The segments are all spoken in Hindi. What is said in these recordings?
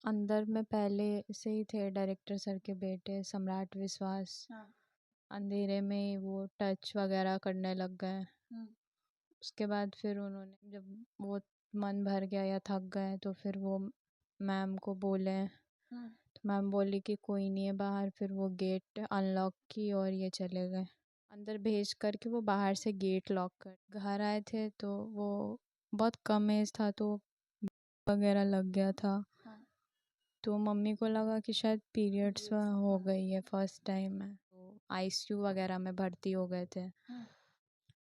अंदर में पहले से ही थे डायरेक्टर सर के बेटे सम्राट विश्वास। हाँ। अंधेरे में ही वो टच वगैरह करने लग गए। हम्म। उसके बाद फिर उन्होंने जब वो मन भर गया या थक गए तो फिर वो मैम को बोले, हम्म। तो मैम बोली कि कोई नहीं है बाहर। फिर वो गेट अनलॉक की और ये चले गए। अंदर भेज कर के वो बाहर से गेट लॉक कर घर आए थे। तो वो बहुत कम एज था तो वगैरह लग गया था। हाँ। तो मम्मी को लगा कि शायद पीरियड्स पीरियड्स। हो हाँ। गई है फर्स्ट टाइम में, तो आईसीयू वगैरह में भर्ती हो गए थे। हम्म।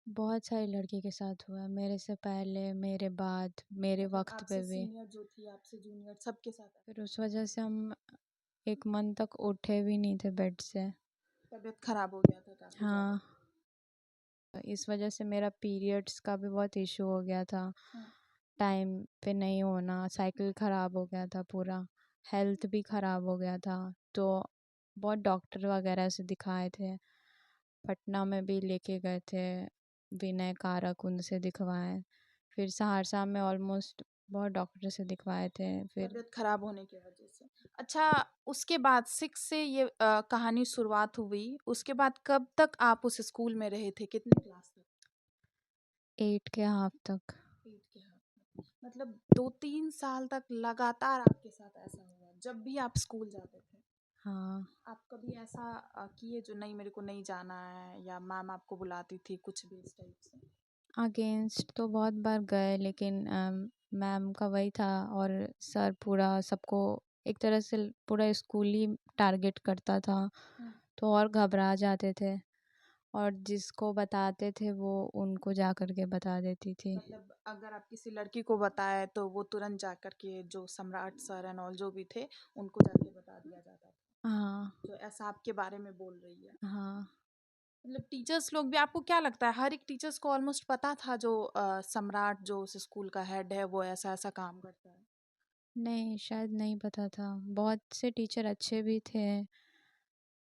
बहुत सारी लड़की के साथ हुआ है, मेरे से पहले, मेरे बाद, मेरे मतलब वक्त आपसे पे भी। सीनियर जो थी, आपसे जूनियर, सबके साथ ऐसा? फिर उस वजह से हम एक मंथ तक उठे भी नहीं थे बेड से। तबीयत खराब हो गया था काफी ज्यादा? हाँ, इस वजह से मेरा पीरियड्स का भी बहुत इशू हो गया था। हाँ। टाइम पे नहीं होना, साइकिल ख़राब हो गया था पूरा, हेल्थ भी ख़राब हो गया था। तो बहुत डॉक्टर वगैरह से दिखाए थे, पटना में भी लेके गए थे, विनय कारक उनसे दिखवाए। फिर सहरसा में ऑलमोस्ट बहुत डॉक्टर से दिखवाए थे। फिर तबीयत खराब होने की वजह से। अच्छा, उसके बाद 6 से ये कहानी शुरुआत हुई। उसके बाद कब तक आप उस स्कूल में रहे थे, कितने क्लास तक? 8 के हाफ तक। 8 के हाथ? मतलब 2-3 साल तक लगातार आपके साथ ऐसा हुआ जब भी आप स्कूल जाते थे? हाँ, आप कभी ऐसा किए जो नहीं, मेरे को नहीं जाना है, या मैम आपको बुलाती थी कुछ भी इस टाइप से? अगेंस्ट तो बहुत बार गए, लेकिन मैम का वही था। और सर पूरा सबको एक तरह से पूरा स्कूल ही टारगेट करता था, हम्म। तो और घबरा जाते थे। और जिसको बताते थे वो उनको जा कर के बता देती थी। मतलब अगर आप किसी लड़की को बताए तो वो तुरंत जाकर के जो सम्राट सर एंड ऑल जो भी थे उनको जाके बता दिया जाता था? हाँ। तो ऐसा आपके बारे में बोल रही है? हाँ। मतलब टीचर्स लोग भी, आपको क्या लगता है हर एक टीचर्स को ऑलमोस्ट पता था जो सम्राट जो उस स्कूल का हेड है वो ऐसा ऐसा काम करता है? नहीं, शायद नहीं पता था। बहुत से टीचर अच्छे भी थे,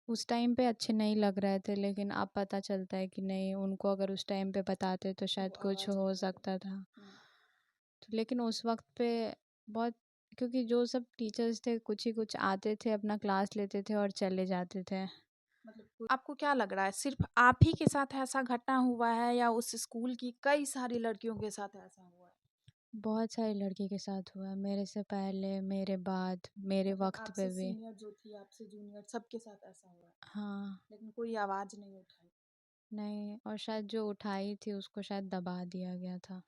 उस टाइम पे अच्छे नहीं लग रहे थे, लेकिन अब पता चलता है कि नहीं, उनको अगर उस टाइम पे बताते तो तो वो शायद कुछ आवाज हो उठाते। सकता था। हम्म। तो लेकिन उस वक्त पे बहुत, क्योंकि जो सब टीचर्स थे कुछ ही कुछ आते थे, अपना क्लास लेते थे और चले जाते थे। मतलब आपको क्या लग रहा है, सिर्फ आप ही के साथ ऐसा घटना हुआ है या उस स्कूल की कई सारी लड़कियों के साथ ऐसा हुआ है? बहुत सारी लड़की के साथ हुआ है, मेरे से पहले, मेरे बाद, मेरे मतलब वक्त आपसे पे भी। सीनियर जो थी, आपसे जूनियर, सबके साथ ऐसा हुआ है? हाँ। लेकिन कोई आवाज नहीं उठाई? नहीं, और शायद जो उठाई थी उसको शायद दबा दिया गया था।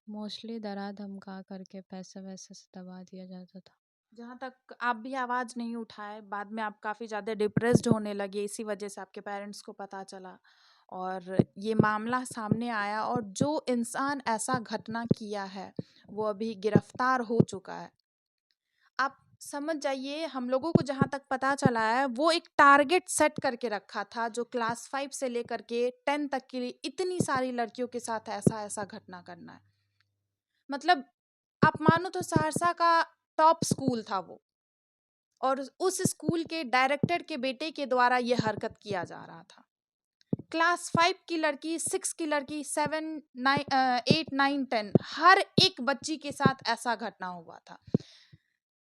मोस्टली डरा धमका करके पैसे वैसे से दबा दिया जाता था। जहाँ तक आप भी आवाज़ नहीं उठाए, बाद में आप काफ़ी ज़्यादा डिप्रेस्ड होने लगे, इसी वजह से आपके पेरेंट्स को पता चला और ये मामला सामने आया, और जो इंसान ऐसा घटना किया है वो अभी गिरफ्तार हो चुका है। आप समझ जाइए, हम लोगों को जहाँ तक पता चला है वो एक टारगेट सेट करके रखा था, जो क्लास 5 से लेकर के 10 तक के लिए इतनी सारी लड़कियों के साथ ऐसा ऐसा घटना करना है। मतलब आप मानो तो सहरसा का टॉप स्कूल था वो, और उस स्कूल के डायरेक्टर के बेटे के द्वारा ये हरकत किया जा रहा था। क्लास 5 की लड़की, 6 की लड़की, 7, 9, 8, 9, 10, हर एक बच्ची के साथ ऐसा घटना हुआ था।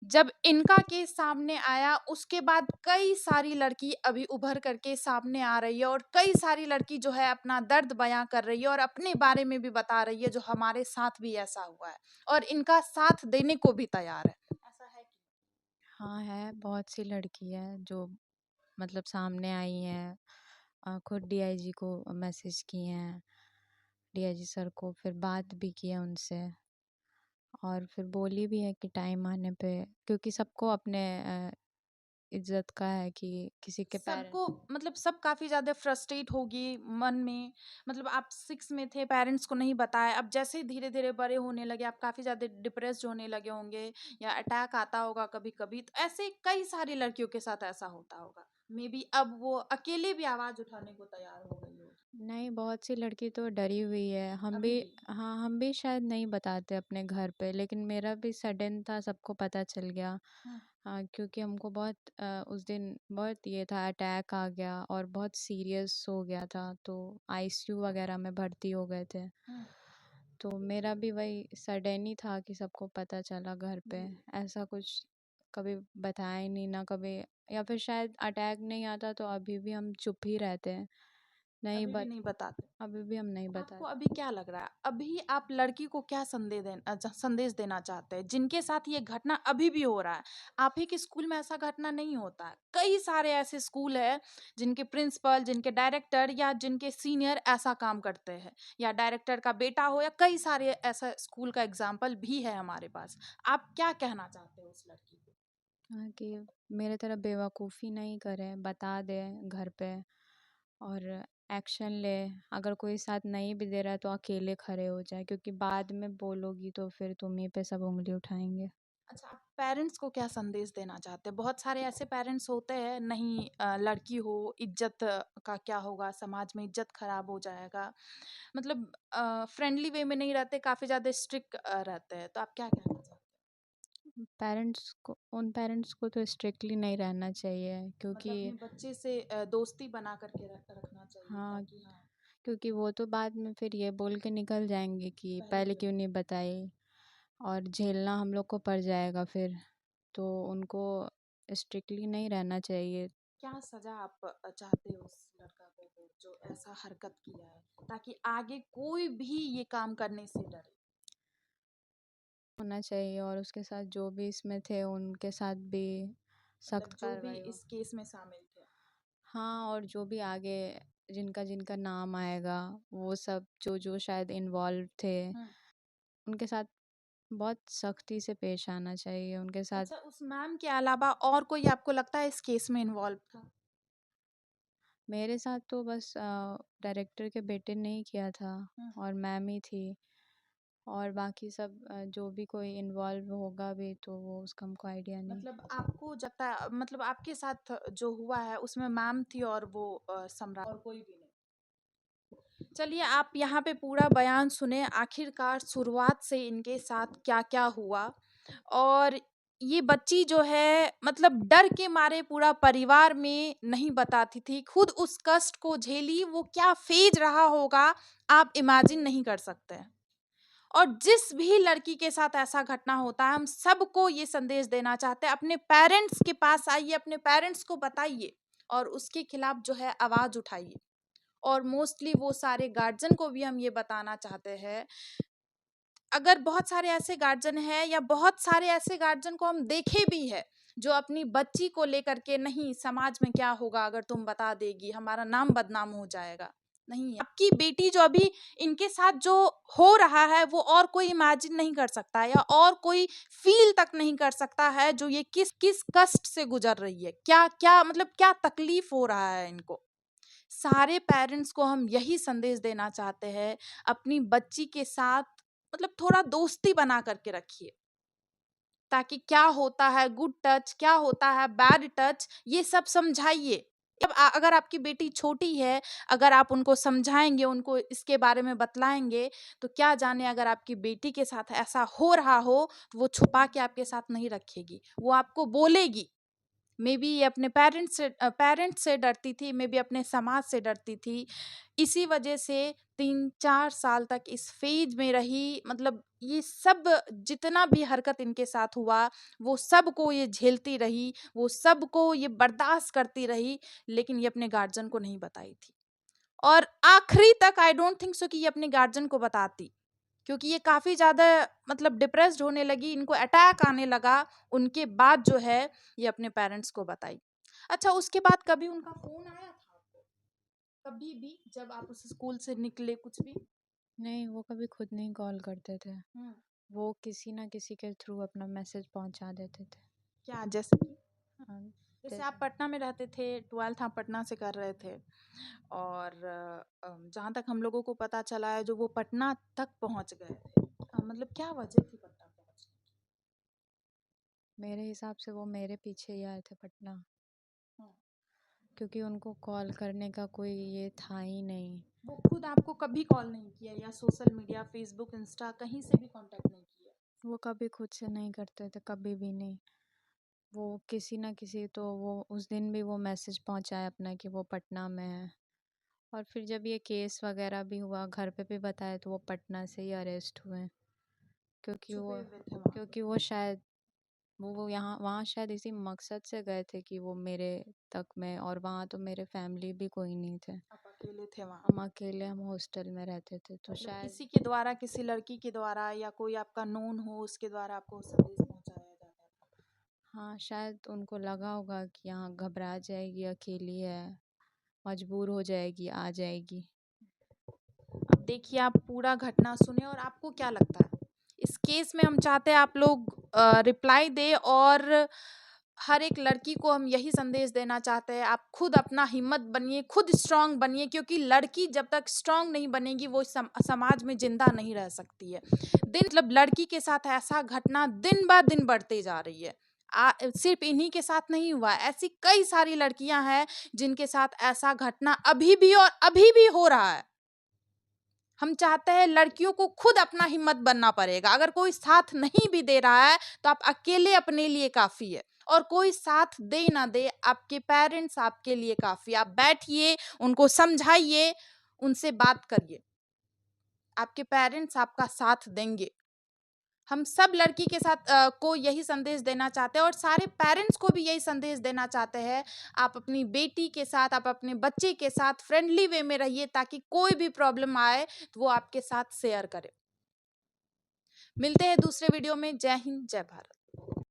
जब इनका केस सामने आया उसके बाद कई सारी लड़की अभी उभर करके सामने आ रही है, और कई सारी लड़की जो है अपना दर्द बयां कर रही है और अपने बारे में भी बता रही है, जो हमारे साथ भी ऐसा हुआ है, और इनका साथ देने को भी तैयार है। ऐसा है कि? हाँ, है, बहुत सी लड़की है जो मतलब सामने आई हैं, खुद डीआईजी को मैसेज किए हैं, डीआईजी सर को, फिर बात भी की है उनसे। और फिर बोली भी है कि टाइम आने पे, क्योंकि सबको अपने इज्जत का है कि किसी के सबको, पेरेंट्स। मतलब सब काफ़ी ज़्यादा फ्रस्ट्रेट होगी मन में। मतलब आप 6 में थे, पेरेंट्स को नहीं बताया, अब जैसे ही धीरे-धीरे बड़े होने लगे आप काफ़ी ज़्यादा डिप्रेस्ड होने लगे होंगे, या अटैक आता होगा कभी-कभी, तो ऐसे कई सारी लड़कियों के साथ ऐसा होता होगा। मेबी अब वो अकेले भी आवाज़ उठाने को तैयार हो गई होगी। नहीं, बहुत सी लड़की तो डरी हुई है, हम अभी भी। भी? हाँ, हम भी शायद नहीं बताते अपने घर पे, लेकिन मेरा भी सडन था, सबको पता चल गया। हुँ। हाँ, क्योंकि हमको बहुत उस दिन बहुत ये था, अटैक आ गया और बहुत सीरियस हो गया था, तो आईसीयू वगैरह में भर्ती हो गए थे। हुँ। तो मेरा भी वही सडन ही था कि सबको पता चला घर पे। जी। ऐसा कुछ कभी बताया ही नहीं ना कभी, या फिर शायद अटैक नहीं आता तो अभी भी हम चुप ही रहते हैं। नहीं अभी भी नहीं बताते। अभी भी हम नहीं आपको बताते। अभी क्या लग रहा है? अभी आप लड़की को क्या संदेश देना चाहते हैं? जिनके साथ ये घटना अभी भी हो रहा है। आप ही के स्कूल में ऐसा घटना नहीं होता है। कई सारे ऐसे स्कूल हैं, जिनके प्रिंसिपल, जिनके डायरेक्टर या जिनके सीनियर ऐसा काम करते हैं। या डायरेक्टर का बेटा हो या कई सारे ऐसा स्कूल का एग्ज़ाम्पल भी है हमारे पास। आप क्या कहना चाहते हो उस लड़की को? हाँ, कि मेरे तरह बेवकूफ़ी नहीं करे, बता दे घर पे और एक्शन ले। अगर कोई साथ नहीं भी दे रहा है तो अकेले खड़े हो जाए, क्योंकि बाद में बोलोगी तो फिर तुम ही पे सब उंगली उठाएंगे। अच्छा, आप पेरेंट्स को क्या संदेश देना चाहते हैं? बहुत सारे ऐसे पेरेंट्स होते हैं, नहीं लड़की हो, इज़्ज़त का क्या होगा, समाज में इज़्ज़त खराब हो जाएगा। मतलब फ्रेंडली वे में नहीं रहते, काफ़ी ज़्यादा स्ट्रिक्ट रहते हैं। तो आप क्या कहना चाहते हैं? उन पेरेंट्स को तो स्ट्रिक्टली नहीं रहना चाहिए, मतलब क्योंकि अपने बच्चे से दोस्ती बना कर के रखना चाहिए हाँ, ताकि हाँ, क्योंकि वो तो बाद में फिर ये बोल के निकल जाएंगे कि पहले पहले क्यों क्यों नहीं? नहीं बताई, और झेलना हम लोग को पड़ जाएगा फिर। तो उनको स्ट्रिक्टली नहीं रहना चाहिए। क्या सज़ा आप चाहते हो उस लड़का को जो ऐसा हरकत किया है, ताकि आगे कोई भी ये काम करने से डरे? होना चाहिए, और उसके साथ जो भी इसमें थे उनके साथ भी मतलब सख्त जो भी कार्रवाई हो। इस केस में शामिल थे। हाँ, और जो भी आगे जिनका जिनका नाम आएगा, वो सब जो जो शायद इन्वॉल्व थे, हुँ। उनके साथ बहुत सख्ती से पेश आना चाहिए उनके साथ। अच्छा, उस मैम के अलावा और कोई आपको लगता है इस केस में इन्वॉल्व था? मेरे साथ तो बस डायरेक्टर के बेटे ने ही किया था, हुँ। और मैम ही थी। और बाकी सब जो भी कोई इन्वॉल्व होगा भी तो वो उसका हमको आइडिया नहीं। मतलब आपको मतलब आपके साथ जो हुआ है उसमें मैम थी और वो सम्राट और कोई भी नहीं। चलिए आप यहाँ पे पूरा बयान सुने आखिरकार शुरुआत से इनके साथ क्या-क्या हुआ और ये बच्ची जो है मतलब डर के मारे पूरा परिवार में नहीं बताती थी। खुद उस कष्ट को झेली, वो क्या फ़ेज़ रहा होगा आप इमेजिन नहीं कर सकते हैं। और जिस भी लड़की के साथ ऐसा घटना होता है, हम सबको ये संदेश देना चाहते हैं, अपने पेरेंट्स के पास आइए, अपने पेरेंट्स को बताइए और उसके खिलाफ जो है आवाज़ उठाइए। और मोस्टली वो सारे गार्जियन को भी हम ये बताना चाहते हैं, अगर बहुत सारे ऐसे गार्जियन हैं या बहुत सारे ऐसे गार्जियन को हम देखे भी हैं, जो अपनी बच्ची को लेकर के नहीं समाज में क्या होगा अगर तुम बता देगी, हमारा नाम बदनाम हो जाएगा। नहीं, आपकी बेटी जो अभी इनके साथ जो हो रहा है वो और कोई इमेजिन नहीं कर सकता या और कोई फ़ील तक नहीं कर सकता है जो ये किस कष्ट से गुज़र रही है। क्या-क्या मतलब क्या तकलीफ़ हो रहा है इनको। सारे पेरेंट्स को हम यही संदेश देना चाहते हैं, अपनी बच्ची के साथ मतलब थोड़ा दोस्ती बना करके रखिए। ताकि क्या होता है गुड टच, क्या होता है बैड टच, ये सब समझाइए। जब अगर आपकी बेटी छोटी है, अगर आप उनको समझाएँगे, उनको इसके बारे में बतलाएँगे, तो क्या जाने अगर आपकी बेटी के साथ ऐसा हो रहा हो, तो वो छुपा के आपके साथ नहीं रखेगी। वो आपको बोलेगी। मेबी ये अपने पेरेंट्स से डरती थी, मेबी अपने समाज से डरती थी। इसी वजह से 3-4 साल तक इस फ़ेज़ में रही मतलब ये सब जितना भी हरकत इनके साथ हुआ, वो सबको ये झेलती रही, वो सबको ये बर्दाश्त करती रही, लेकिन ये अपने गार्जियन को नहीं बताई थी। और आखिरी तक आई डोंट थिंक सो कि ये अपने गार्जियन को बताती। क्योंकि ये काफ़ी ज़्यादा मतलब डिप्रेस्ड होने लगी, इनको अटैक आने लगा, उनके बाद जो है ये अपने पेरेंट्स को बताई। अच्छा उसके बाद कभी उनका फ़ोन आया था आपको? कभी भी जब आप उस स्कूल से निकले कुछ भी? नहीं, वो कभी खुद नहीं कॉल करते थे। हुँ। वो किसी ना किसी के थ्रू अपना मैसेज पहुंचा देते थे। क्या जैसे कि? अम, जैसे आप जैसे पटना में रहते थे, 12th आप पटना से कर रहे थे और जहाँ तक हम लोगों को पता चला है जो वो पटना तक पहुँच गए थे। मतलब क्या वजह थी पटना पहुँचने की? मेरे हिसाब से वो मेरे पीछे ही आए थे पटना, हुँ। क्योंकि उनको कॉल करने का कोई ये था ही नहीं। वो खुद आपको कभी कॉल नहीं किया या सोशल मीडिया, फ़ेसबुक, इंस्टा कहीं से भी कॉन्टैक्ट नहीं किया? वो कभी खुद से नहीं करते थे, कभी भी नहीं। वो किसी ना किसी, तो वो उस दिन भी वो मैसेज पहुंचाए अपना कि वो पटना में है, और फिर जब ये केस वगैरह भी हुआ, घर पे भी बताया, तो वो पटना से ही अरेस्ट हुए, क्योंकि छुपे वो हुए थे वहाँ पे। क्योंकि वो शायद वो यहाँ वहाँ शायद इसी मकसद से गए थे कि वो मेरे तक में, और वहाँ तो मेरे फैमिली भी कोई नहीं थे, आप अकेले थे वहाँ। हम अकेले, हम हॉस्टल में रहते थे, तो मतलब शायद किसी के द्वारा, किसी लड़की के द्वारा या कोई आपका नोन हो उसके द्वारा आपको संदेश पहुँचाया जाता था। हाँ, शायद उनको लगा होगा कि यहाँ घबरा जाएगी, अकेली है, मजबूर हो जाएगी, आ जाएगी। अब देखिए, आप पूरा घटना सुने और आपको क्या लगता है इस केस में? हम चाहते हैं आप लोग रिप्लाई दे, और हर एक लड़की को हम यही संदेश देना चाहते हैं, आप खुद अपना हिम्मत बनिए, खुद स्ट्रांग बनिए, क्योंकि लड़की जब तक स्ट्रांग नहीं बनेगी वो समाज में जिंदा नहीं रह सकती है। मतलब लड़की के साथ ऐसा घटना दिन ब दिन बढ़ते जा रही है। सिर्फ इन्हीं के साथ नहीं हुआ, ऐसी कई सारी लड़कियां हैं जिनके साथ ऐसा घटना अभी भी और अभी भी हो रहा है। हम चाहते हैं लड़कियों को खुद अपना हिम्मत बनना पड़ेगा। अगर कोई साथ नहीं भी दे रहा है तो आप अकेले अपने लिए काफ़ी है, और कोई साथ दे ना दे, आपके पेरेंट्स आपके लिए काफ़ी। आप बैठिए, उनको समझाइए, उनसे बात करिए, आपके पेरेंट्स आपका साथ देंगे। हम सब लड़की के साथ को यही संदेश देना चाहते हैं, और सारे पेरेंट्स को भी यही संदेश देना चाहते हैं। आप अपनी बेटी के साथ, आप अपने बच्चे के साथ फ्रेंडली वे में रहिए, ताकि कोई भी प्रॉब्लम आए तो वो आपके साथ शेयर करे। मिलते हैं दूसरे वीडियो में। जय हिंद, जय भारत।